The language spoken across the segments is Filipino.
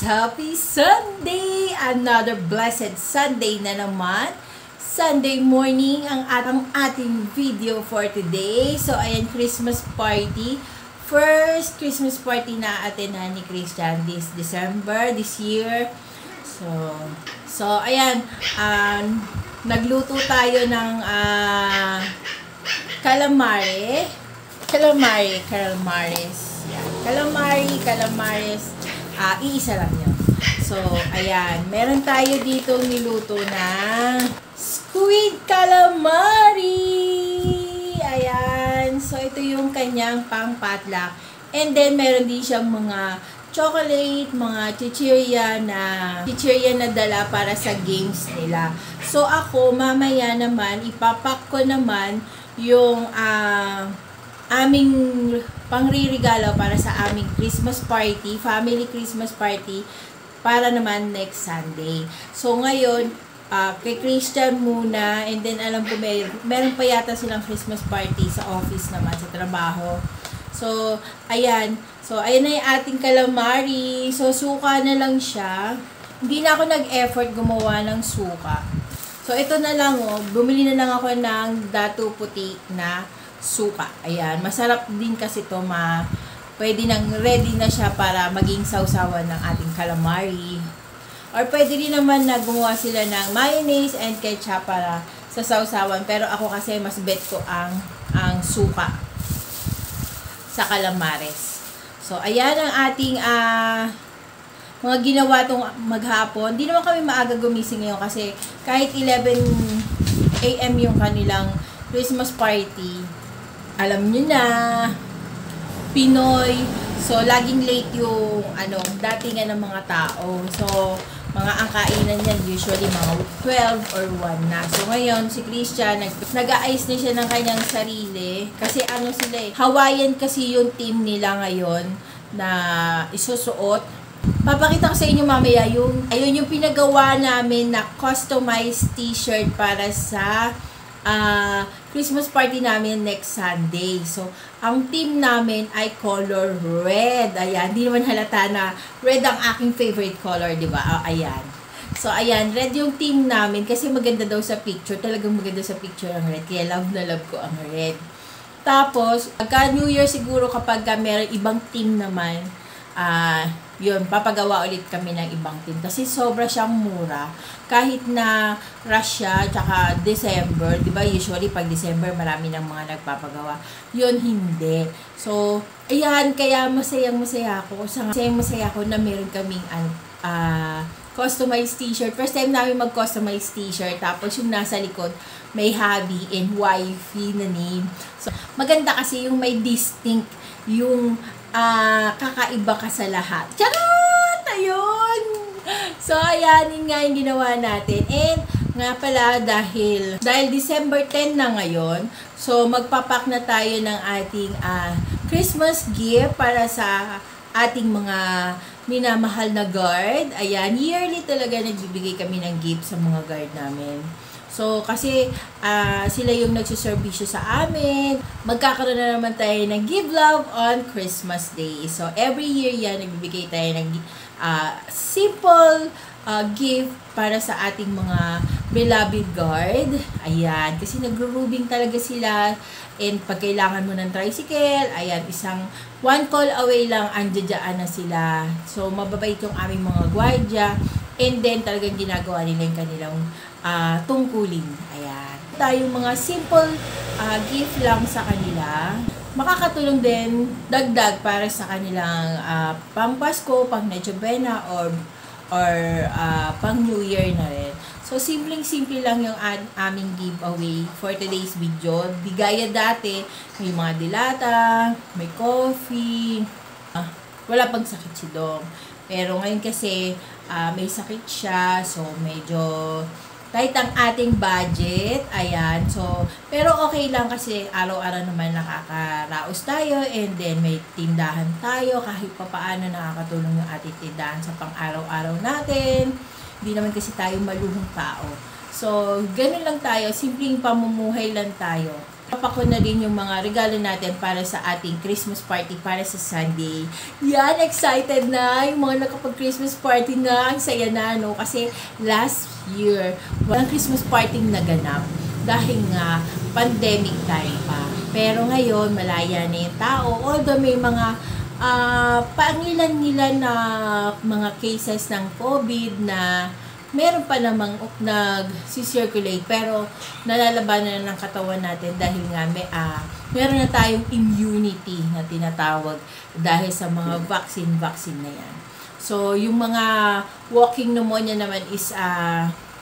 Happy Sunday! Another blessed Sunday na naman. Sunday morning ang ating video for today. So, ayan, Christmas party. First Christmas party na atenan ni Christian this December, this year. So ayan, nagluto tayo ng calamares. Yan. Calamares. Iisa lang yun. So, ayan. Meron tayo dito niluto na squid calamari. Ayan. So, ito yung kanyang pang-potluck. And then, meron din siyang mga chocolate, mga chichirya na dala para sa games nila. So, ako, mamaya naman, ipapak ko naman yung aming pangririgalo para sa aming Christmas party, family Christmas party, para naman next Sunday. So, ngayon, kay Christian muna, and then alam ko meron pa yata silang Christmas party sa office naman, sa trabaho. So, ayan. So, ayan na yung ating calamari. So, suka na lang siya. Hindi na ako nag-effort gumawa ng suka. So, ito na lang, oh. Bumili na lang ako ng dato puti na suka. Ayan. Masarap din kasi ito. Pwede nang ready na siya para maging sausawan ng ating calamari. Or pwede rin naman na gumawa sila ng mayonnaise and ketchup para sa sausawan. Pero ako kasi mas bet ko ang suka sa calamares. So, ayan ang ating mga ginawa tong maghapon. Hindi naman kami maaga gumising ngayon kasi kahit 11 AM yung kanilang Christmas party. Alam nyo na, Pinoy. So, laging late yung datingan ng mga tao. So, mga ang kainan yan, usually mga 12 or 1 na. So, ngayon, si Christian, nag-aayos na siya ng kanyang sarili. Kasi sila Hawaiian kasi yung team nila ngayon na isusuot. Papakita ko sa inyo mamaya ayun yung pinagawa namin na customized t-shirt para sa Christmas party namin next Sunday. So, ang team namin ay color red. Ayan, di naman halata na red ang aking favorite color, di ba? Ayan. So, ayan, red yung team namin kasi maganda daw sa picture. Talagang maganda sa picture ang red. Kaya love na love ko ang red. Tapos, pagka New Year siguro kapag meron ibang team naman, yun, papagawa ulit kami ng ibang team. Kasi sobra siyang mura. Kahit na rush siya, tsaka December, di ba usually pag December marami ng mga nagpapagawa. Yun, hindi. So, ayan, kaya masaya ako na meron kaming customized t-shirt. First time namin mag-customized t-shirt. Tapos yung nasa likod, may hubby and wifey na name. So, maganda kasi yung may distinct, yung kakaiba ka sa lahat. Charot! Ayun! So, ayan, yun nga yung ginawa natin. And, nga pala, dahil December 10 na ngayon, so, magpapak na tayo ng ating Christmas gift para sa ating mga minamahal na guard. Ayan, yearly talaga nagbibigay kami ng gift sa mga guard namin. So, kasi sila yung nagsuservisyo sa amin. Magkakaroon na naman tayo ng Give Love on Christmas Day. So, every year yan, nagbibigay tayo ng simple gift para sa ating mga beloved guard. Ayan, kasi nagro-rubing talaga sila. And pag kailangan mo ng tricycle, ayan, one call away lang, andyan na sila. So, mababait yung aming mga gwardya. And then, talagang ginagawa nila yung kanilang tungkulin. Ayan. Tayong mga simple gift lang sa kanila. Makakatulong din dagdag para sa kanilang pang Pasko, pang Noche Buena, or pang New Year na rin. So, simpleng-simple lang yung aming giveaway for today's video. Di gaya dati, may mga dilata, may coffee, wala pang sakit si Dong. Pero ngayon kasi, may sakit siya, so medyo tight ang ating budget. Ayan. So, pero okay lang kasi araw-araw naman nakakaraos tayo, and then may tindahan tayo. Kahit pa paano nakakatulong yung ating tindahan sa pang-araw-araw natin. Hindi naman kasi tayo maluhong tao. So, ganun lang tayo. Simpleng pamumuhay lang tayo. Papa ko na din yung mga regalo natin para sa ating Christmas party para sa Sunday. Yan, excited na yung mga nakapag-Christmas party na. Ang saya na, no? Kasi last year, walang Christmas party naganap dahil nga pandemic time pa. Pero ngayon, malaya na yung tao. Although may mga pangilan-ngilan na mga cases ng COVID na meron pa namang nag-circulate, pero nalalabanan na ng katawan natin dahil nga meron na tayong immunity na tinatawag dahil sa mga vaccine na yan. So, yung mga walking pneumonia naman is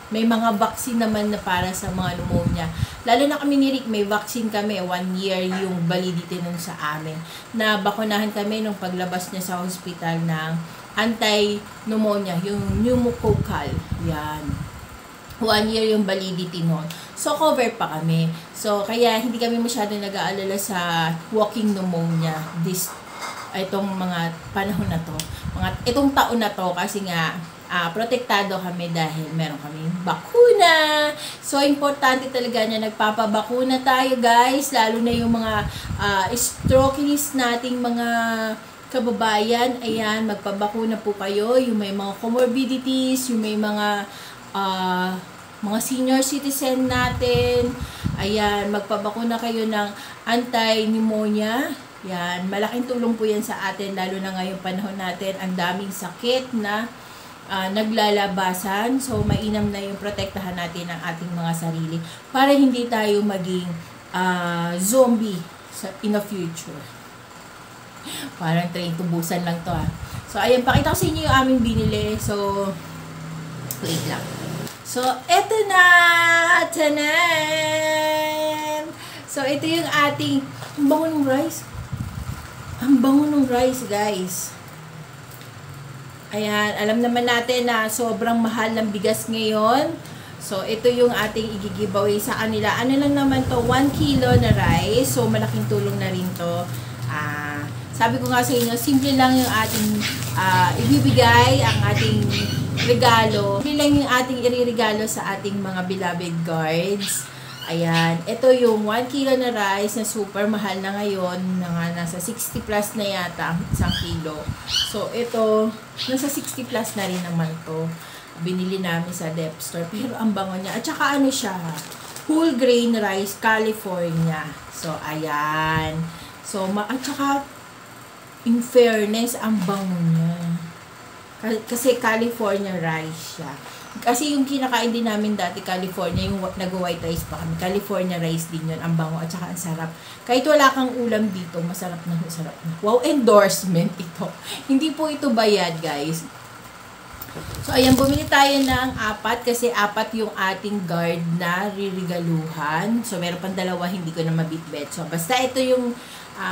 may mga vaccine naman na para sa mga pneumonia. Lalo na kami ni Rick, may vaccine kami, 1 year yung validity nun sa amin. Na bakunahan kami nung paglabas niya sa hospital ng anti-pneumonia, yung pneumococcal. Yan. 1 year yung validity nun. So, cover pa kami. So, kaya hindi kami masyado nag-aalala sa walking pneumonia itong mga panahon na to. Itong taon na to kasi nga protektado kami dahil meron kaming bakuna. So, importante talaga na nagpapabakuna tayo, guys. Lalo na yung mga strokeys nating mga kababayan. Ayan, magpabakuna po kayo. Yung may mga comorbidities, yung may mga senior citizen natin. Ayan, magpabakuna kayo ng anti-pneumonia. Yan, malaking tulong po yan sa atin, lalo na ngayong panahon natin. Ang daming sakit na naglalabasan. So, mainam na yung protektahan natin ang ating mga sarili para hindi tayo maging zombie in the future. Parang train tubusan lang to So, ayan, pakita ko sa inyo yung aming binili. So, wait lang. So, eto na! Tanan! So, ito yung ating, ang bango ng rice. Ang bango ng rice, guys. Ayan, alam naman natin na sobrang mahal ng bigas ngayon. So, ito yung ating i-giveaway sa kanila. Ano lang naman to, 1 kilo na rice. So, malaking tulong na rin to. Sabi ko nga sa inyo, simple lang yung ating ibibigay, ang ating regalo. Simple lang yung ating iririgalo sa ating mga beloved guards. Ayan, ito yung 1 kilo na rice na super mahal na ngayon, nasa 60 plus na yata, 1 kilo. So, ito, nasa 60 plus na rin naman to. Binili namin sa Dep Store, pero ang bango niya. At saka ano siya, whole grain rice, California. So, ayan. So, at saka, in fairness, ang bango niya. Kasi California rice siya. Kasi yung kinakain din namin dati, California, yung nag-white rice pa kami. California rice din yun, ang bango at saka ang sarap. Kahit wala kang ulam dito, masarap na, masarap na. Wow, endorsement ito. Hindi po ito bayad, guys. So, ayan, bumili tayo ng 4 kasi 4 yung ating guard na ririgaluhan. So, meron pang 2, hindi ko na mabitbit. So, basta ito yung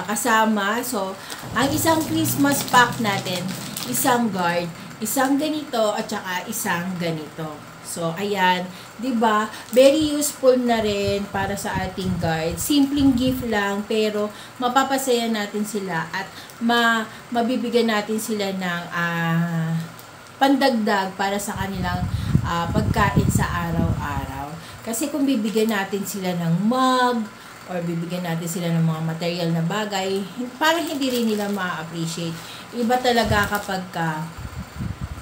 kasama. So, ang isang Christmas pack natin, isang guard, isang ganito at saka isang ganito. So, ayan, 'di ba? Very useful na rin para sa ating guard. Simpleng gift lang pero mapapasaya natin sila at mabibigyan natin sila ng pandagdag para sa kanilang pagkain sa araw-araw. Kasi kung bibigyan natin sila ng mug or bibigyan natin sila ng mga material na bagay, parang hindi rin nila ma-appreciate. Iba talaga kapag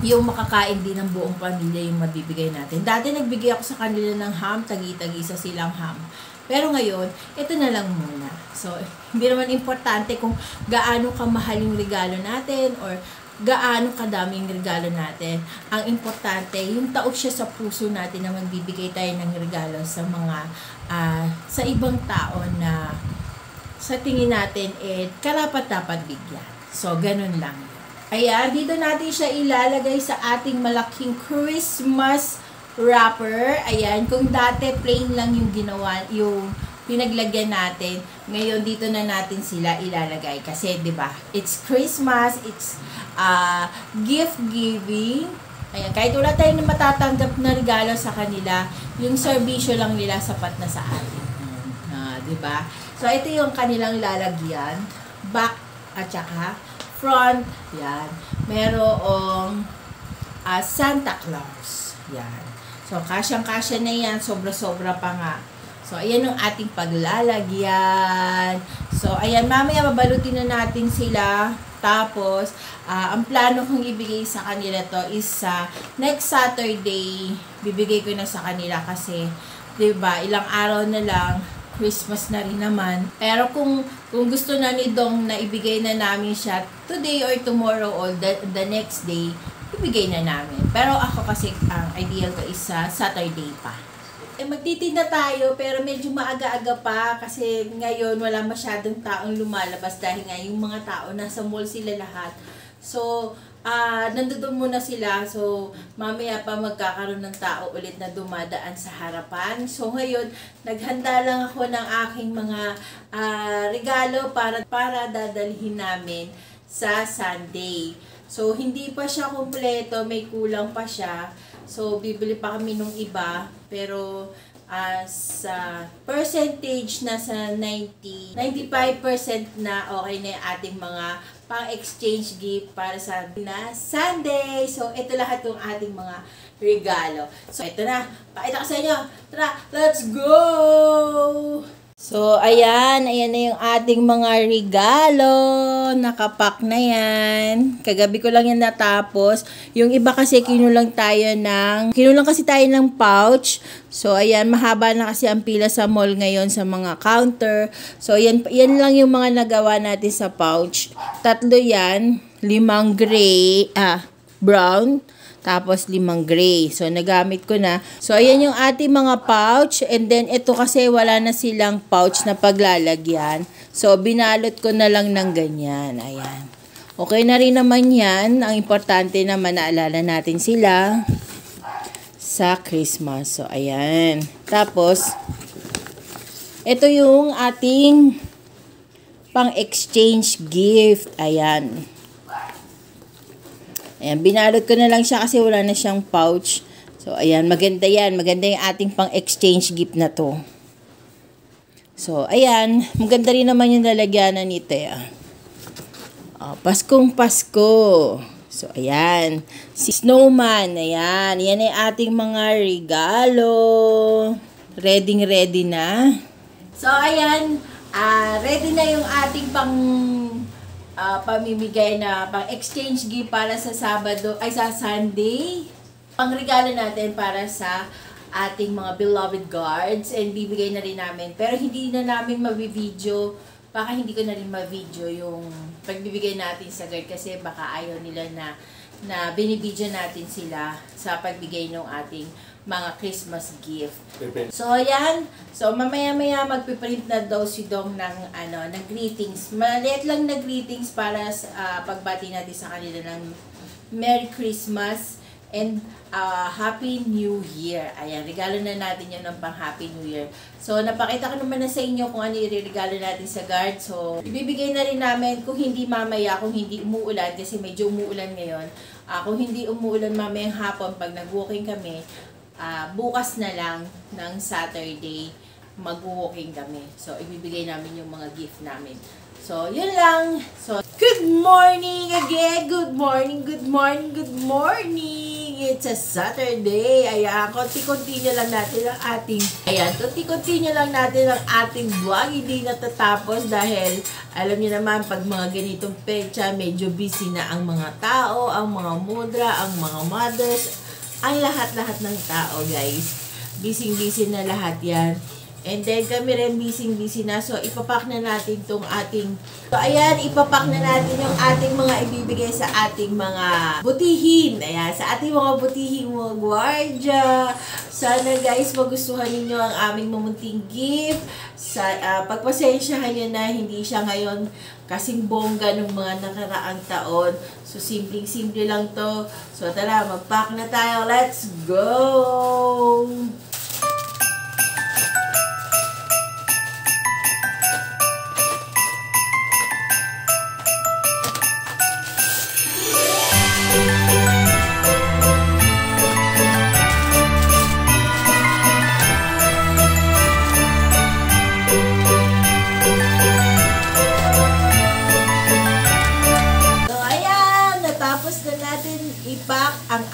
yung makakain din ng buong pamilya yung mabibigay natin. Dati nagbigay ako sa kanila ng ham, tagi-tagi sa silang ham. Pero ngayon, ito na lang muna. So, hindi naman importante kung gaano kamahal yung regalo natin or gaano kadaming regalo natin. Ang importante, yung taog siya sa puso natin na magbibigay tayo ng regalo sa mga sa ibang tao na sa tingin natin karapat-dapat bigyan. So, ganun lang. Ayan, dito natin siya ilalagay sa ating malaking Christmas wrapper. Ayan, kung dati plain lang yung ginawa, yung pinaglagyan natin, ngayon dito na natin sila ilalagay. Kasi, di ba, it's Christmas, it's gift giving. Ayan, kahit wala tayong matatanggap na regalo sa kanila, yung serbisyo lang nila sapat na sa atin. Di ba? So, ito yung kanilang lalagyan. Back at saka front. Yan. Merong Santa Claus. Yan. So, kasyang-kasya na yan. Sobra-sobra pa nga. So, ayan ang ating paglalagyan. So, ayan, mamaya babalutin na natin sila. Tapos, ang plano kong ibigay sa kanila to is sa next Saturday, bibigay ko na sa kanila kasi, 'di ba, ilang araw na lang, Christmas na rin naman. Pero kung gusto na ni Dong na ibigay na namin siya today or tomorrow or the next day, ibigay na namin. Pero ako kasi, ang ideal ko is sa Saturday pa. Magtitinda tayo pero medyo maaga-aga pa kasi ngayon wala masyadong taong lumalabas dahil nga yung mga tao nasa mall sila lahat. So, nandoon muna sila. So, mamaya pa magkakaroon ng tao ulit na dumadaan sa harapan. So, ngayon, naghanda lang ako ng aking mga regalo para dadalhin namin sa Sunday. So, hindi pa siya kumpleto, may kulang pa siya. So, bibili pa kami nung iba, pero sa percentage na sa 95% na okay na yung ating mga pang-exchange gift para sa Sunday. So, ito lahat yung ating mga regalo. So, ito na. Pakita ko sa inyo. Tara, let's go! So, ayan na yung ating mga regalo. Nakapack na yan. Kagabi ko lang yan natapos. Yung iba kasi kinulang kasi tayo ng pouch. So, ayan, mahaba na kasi ang pila sa mall ngayon sa mga counter. So, yan lang yung mga nagawa natin sa pouch. 3 yan. 5 gray, brown. Tapos 5 gray. So, nagamit ko na. So, ayan yung ating mga pouch. And then, ito kasi wala na silang pouch na paglalagyan. So, binalot ko na lang ng ganyan. Ayan. Okay na rin naman yan. Ang importante naman, naalala natin sila sa Christmas. So, ayan. Tapos, ito yung ating pang-exchange gift. Ayan. Ayan, binalot ko na lang siya kasi wala na siyang pouch. So, ayan, maganda yan. Maganda yung ating pang-exchange gift na to. So, ayan, maganda rin naman yung lalagyanan nito. Paskong Pasko. So, ayan. Si Snowman, ayan. Yan ay ating mga regalo. Ready na. So, ayan. Ready na yung ating pamimigay na pang-exchange gift para sa sa Sunday. Pang-regalo natin para sa ating mga beloved guards and bibigay na rin namin. Pero hindi na namin mabi-video. Baka hindi ko na rin ma-video yung pagbibigay natin sa guard kasi baka ayaw nila na binibidyo natin sila sa pagbigay ng ating mga Christmas gift. So, ayan. So, mamaya-maya magpiprint na daw si Dong ng greetings. Maliit lang na greetings para sa pagbati natin sa kanila ng Merry Christmas and Happy New Year. Ayan, regalo na natin yun ng pang Happy New Year. So, napakita ko naman na sa inyo kung ano i-regalo natin sa guard. So, ibibigay na rin namin kung hindi mamaya, kung hindi umuulan, kasi medyo umuulan ngayon. Kung hindi umuulan mamayang hapon, pag nag-walking kami, bukas na lang ng Saturday, mag-walking kami. So, ibibigay namin yung mga gift namin. So, yun lang. So, good morning again. Good morning, good morning, good morning. It's a Saturday. Ayan, konti-continue lang natin ang ating vlog. Hindi natatapos dahil alam niyo naman, pag mga ganitong pecha, medyo busy na ang mga tao, ang mga mudra, ang mga mothers, ang lahat-lahat ng tao, guys. Busy-busy na lahat yan. And then, kami rin busy na. So, ipapak na natin itong ating... So, ayan, ipapak na natin yung ating mga ibibigay sa ating mga butihin. Ayan, sa ating mga butihin mga gwardya. Sana, guys, magustuhan ninyo ang aming mamunting gift. Pagpasensyahan nyo na hindi siya ngayon kasing bongga ng mga nakaraang taon. So, simpleng-simple lang to. So, tara, mag-pack na tayo. Let's go! ang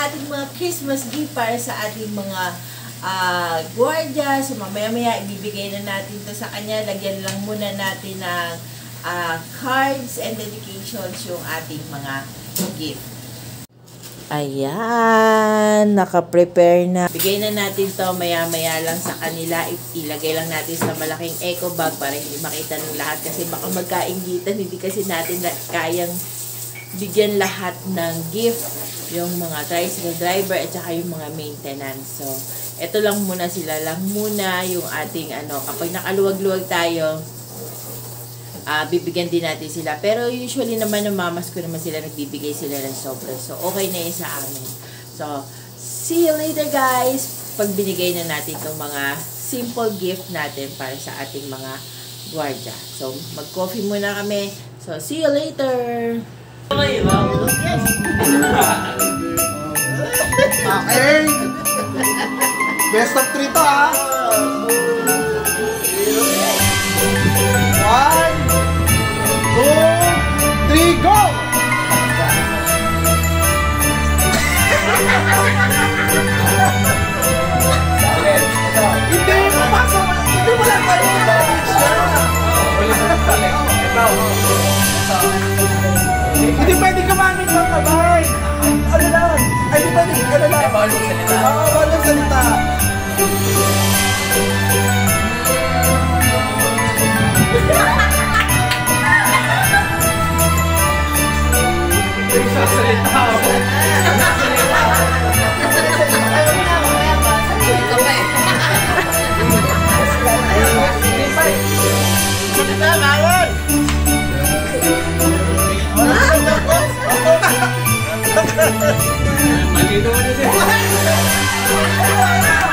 ating mga Christmas gift para sa ating mga gwardiya. So mamaya-maya ibibigay na natin to sa kanya. Lagyan lang muna natin ng cards and dedications yung ating mga gift. Ayan, naka-prepare na. Bigay na natin to maya-maya lang sa kanila. Ilagay lang natin sa malaking eco bag para hindi makita ng lahat kasi baka magkaingitan. Hindi kasi natin kayang bigyan lahat ng gift. Yung mga tricycle driver at saka yung mga maintenance. So, ito lang muna sila lang muna yung ating kapag nakaluwag-luwag tayo, bibigyan din natin sila. Pero usually naman, mamas ko naman sila, nagbibigay sila ng sobra. So, okay na yun sa amin. So, see you later guys! Pag binigay na natin itong mga simple gift natin para sa ating mga gwardiya. So, mag-coffee muna kami. So, see you later! Okay. Best of 3 to ha. 1, 2, 3, go! Hindi mo pasok. Hindi mo lang kayo. Hindi pwede kumamit ng kamay. Ano lang? Ay, hindi pwede. Ano lang? Bawal magsalita. Oo, bawal magsalita. Nagsasalita ako. Nagsasalita ako. Salita, bawal! Malino mo niya. Bata!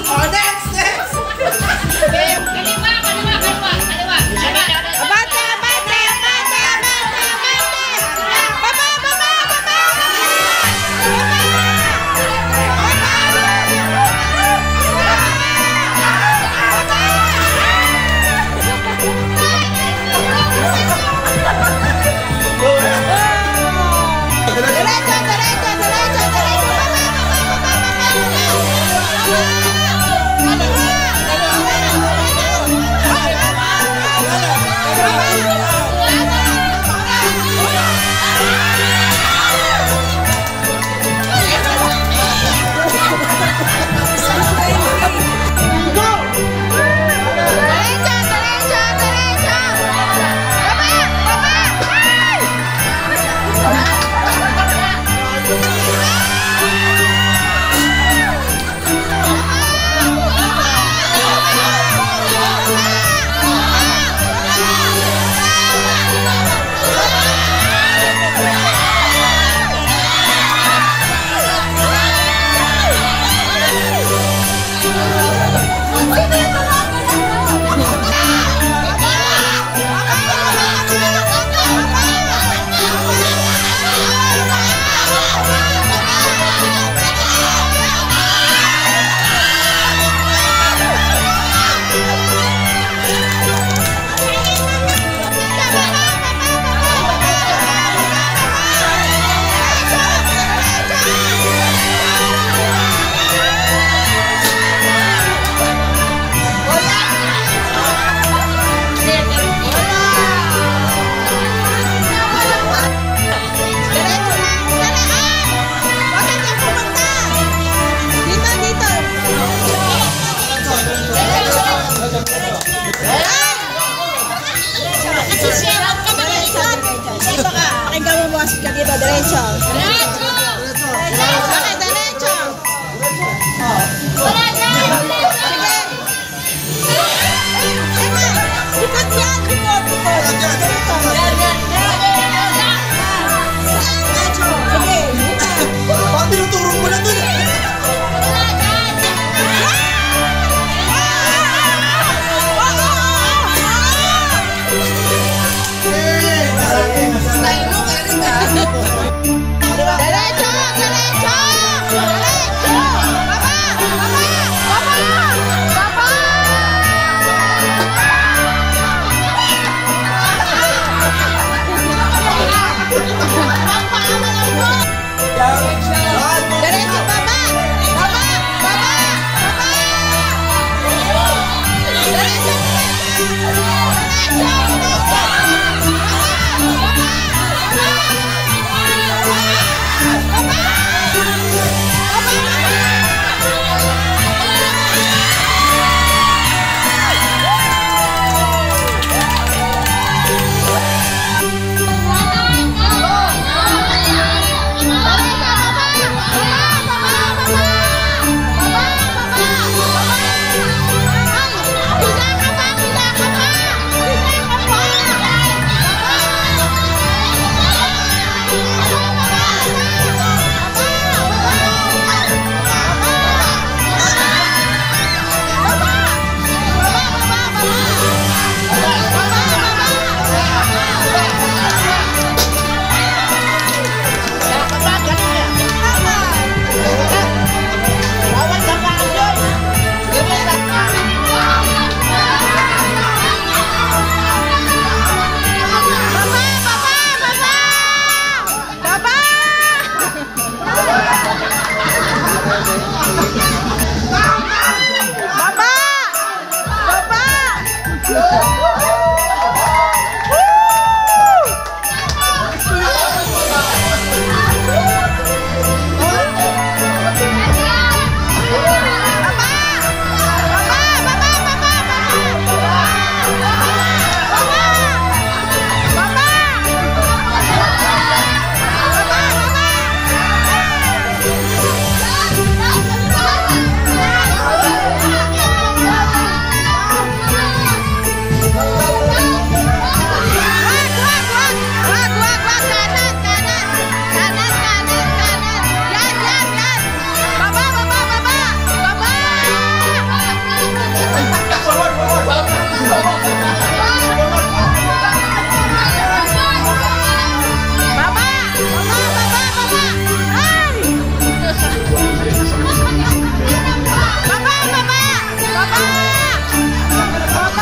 Oh, next! Kaliwa. Abante, abante, abante, abante, abante! Baba, baba, baba! Derecho, derecho, derecho, derecho! Derecho. Derecho. Wala dyan! Likod yan, likod. Sige. Bakit tinuturo mo na dun? Style mo, kaya rin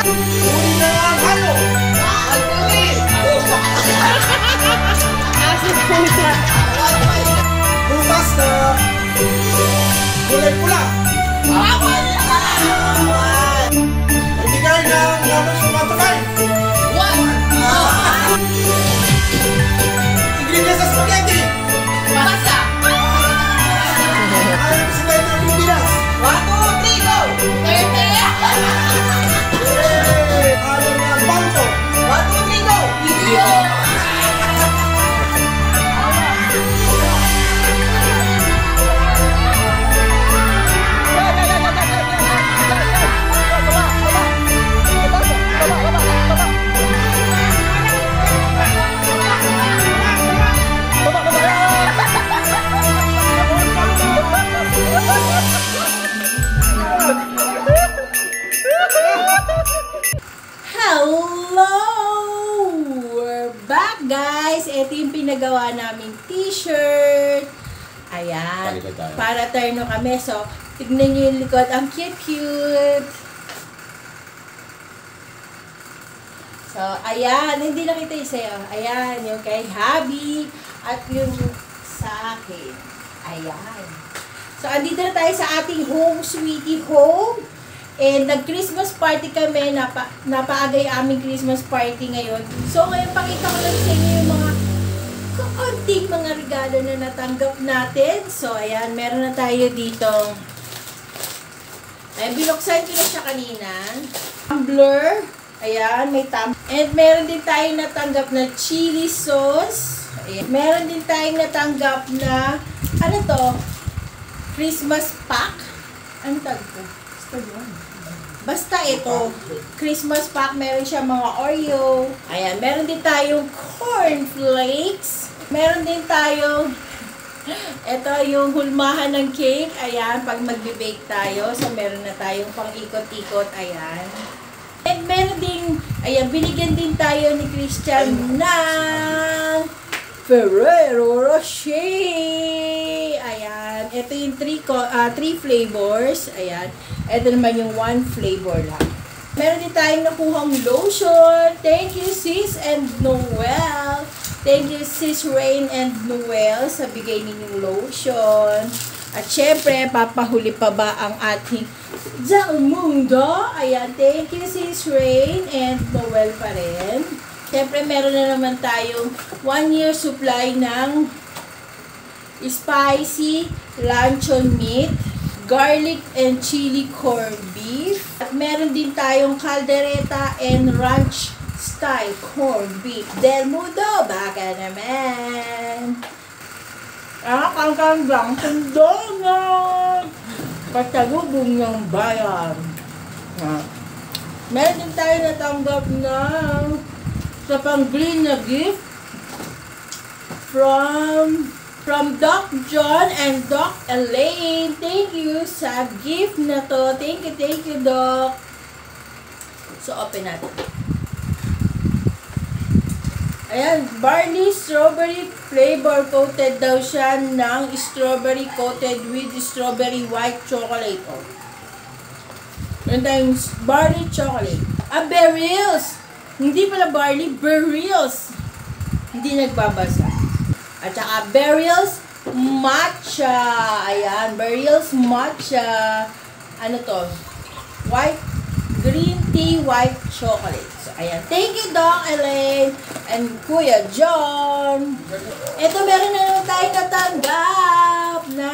Uri na ang halo. Asin pusa. Bukas na kulay pula. Ibigay ng number sa 1 to 5. Ingredients sa spaghetti. Pasta! Ayaw sa tayo ng Pilipinas. 1, 2, 3, go! 30! Ayaw ng bangko. 1, 2, 3, go! Video! Hello! We're back, guys! Ito yung pinagawa naming t-shirt. Ayan. Palikod tayo. Para terno kami. So, tignan nyo yung likod. Ang cute-cute. So, ayan. Hindi nakita yung sa'yo. Ayan. Yung kay Habi. At yung sa akin. Ayan. So, andito na tayo sa ating home, sweetie home. And nag-Christmas party kami, napaagay aming Christmas party ngayon. So ngayon pakita ko lang sa inyo yung mga kaunting mga regalo na natanggap natin. So ayan, meron na tayo dito. Ayan, binuksan ko na siya kanina. Tumbler. Ayan, may tumbler. And meron din tayo natanggap na chili sauce. Ayan. Meron din tayong natanggap na, ano to? Christmas pack. Ano tawag ko? Basta ito, Christmas pack, meron siya mga Oreo. Ayan, meron din tayong cornflakes. Meron din tayong, ito yung hulmahan ng cake. Ayan, pag magbe-bake tayo. So, meron na tayong pang-ikot-ikot. Ayan. And meron din, ayan, binigyan din tayo ni Christian ng Ferrero Rocher. Ayan. Ito yung 3 flavors. Ayan. Ito naman yung 1 flavor lang. Meron din tayong nakuhang lotion. Thank you, Sis and Noel. Thank you, Sis Rain and Noel sa bigay ninyong lotion. At syempre, papahuli pa ba ang ating Del Mundo? Ayan. Thank you, Sis Rain and Noel pa rin. Syempre, meron na naman tayong 1-year supply ng spicy luncheon meat, garlic and chili corned beef. At meron din tayong caldereta and ranch style corned beef. Del Mundo, baka naman. Kangkang lang sandongan. Patalubong ng bayan. Meron din tayo natanggap ng sa pang-green na gift from Doc John and Doc Elaine. Thank you sa gift na to. Thank you, Doc. So, open natin. Ayan, barley strawberry flavor coated daw siya ng strawberry coated with strawberry white chocolate. Oh. Meron tayong barley chocolate. Berries! Hindi pala barley, berries. Hindi nagbabasa. At saka berries matcha. Ayan, berries matcha. Ano to? White, green tea, white chocolate. So, ayan. Thank you, Doc Elaine and Kuya John. Ito, meron na naman tayo natanggap na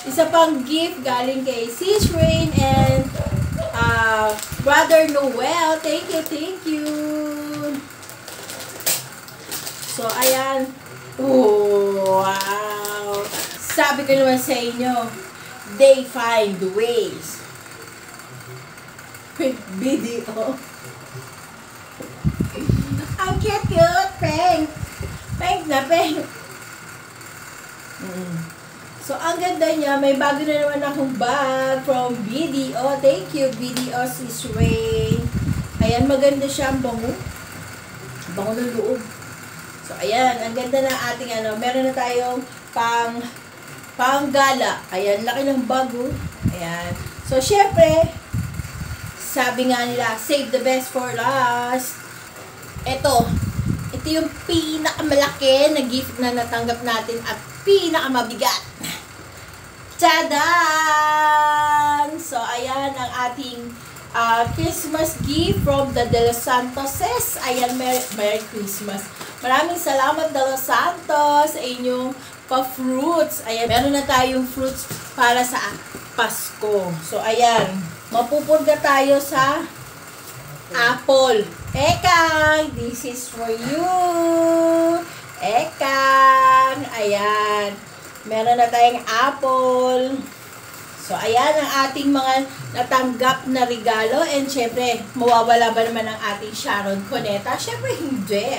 isa pang gift galing kay Sis Rain and Brother Noel. Thank you. So, ayan. Oh, wow. Sabi ko naman sa inyo, they find ways. With video. Ang cute. Pink na pink. So, ang ganda niya. May bago na naman akong bag from BDO. Thank you, BDO Sis Rain. Ayan, maganda siya. Ang bango. Bango ng loob. So, ayan. Ang ganda ng ating ano. Meron na tayong pang gala. Ayan, laki ng bago. Ayan. So, syempre, sabi nga nila, save the best for last. Ito yung pinakamalaki na gift na natanggap natin at pinakamabigat. Tadaan! So, ayan ang ating Christmas gift from the De Los Santoses. Ayan, Merry Christmas. Maraming salamat, De Los Santos, sa inyong pa-fruits. Ayan, meron na tayong fruits para sa Pasko. So, ayan. Mapupurga tayo sa apple. Ekang, this is for you. Ekang, ayan. Meron na tayong apple. So, ayan ang ating mga natanggap na regalo. And syempre, mawawala ba naman ang ating Sharon Cuneta? Syempre, hindi.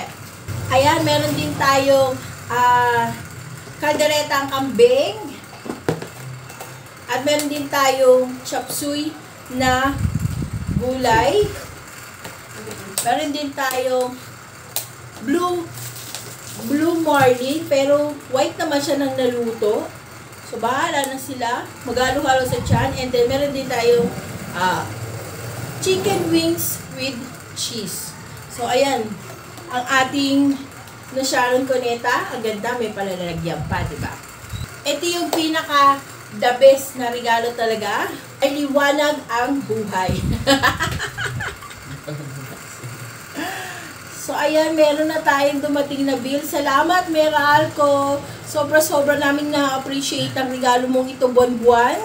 Ayan, meron din tayong kalderetang kambing. At meron din tayong chop suey na gulay. Meron din tayong blue marlin, pero white naman siya nang naluto. So, bahala na sila. Magalo-halo sa tiyan. And then, meron din tayong chicken wings with cheese. So, ayan. Ang ating na Sharon Cuneta. Ang ganda. May palalagyan pa, diba? Ito yung pinaka the best na regalo talaga. Ay liwanag ang buhay. So, ayan, meron na tayong dumating na bill. Salamat, Meralco. Sobra-sobra namin na-appreciate ang regalo mong ito buwan-buwan.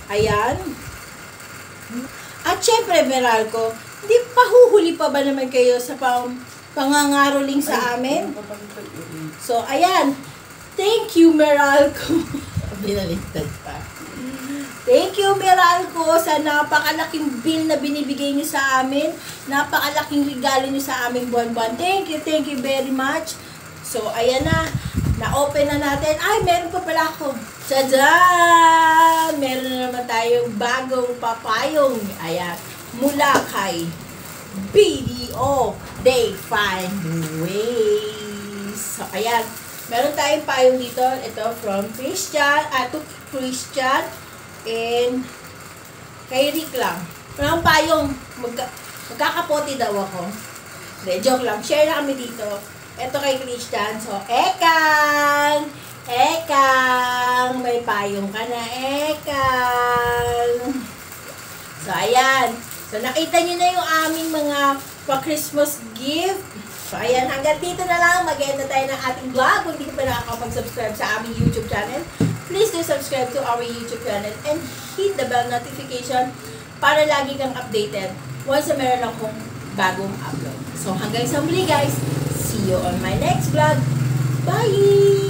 Ayan. At syempre, Meralco, hindi pahuhuli pa ba naman kayo sa pangangaroling sa amin? So, ayan. Thank you, Meralco. Binaliktad pa. Thank you, Meralco, sa napakalaking bill na binibigay niyo sa amin. Napakalaking regalo niyo sa amin buwan-buwan. Thank you very much. So, ayan na. Na-open na natin. Ay, meron pa pala ako. Tadaan! Meron na naman tayong bagong papayong. Ayan. Mula kay BDO. They find ways. So, ayan. Meron tayong payong dito. Ito from Christian. To Christian. And kay Rick lang. Walang payong. Magkakapote daw ako. De, joke lang. Share na kami dito. Ito kay Christian. So, Ekang! Ekang! May payong ka na, Ekang! So, ayan. So, nakita nyo na yung aming mga pa-Christmas gift. So, ayan. Hanggang dito na lang. Mag-end na tayo ng ating vlog. Kung hindi ka pa nakakapag-subscribe sa aming YouTube channel, please do subscribe to our YouTube channel and hit the bell notification para lagi kang updated once na meron akong bagong upload. So, hanggang sa muli, guys. See you on my next vlog. Bye!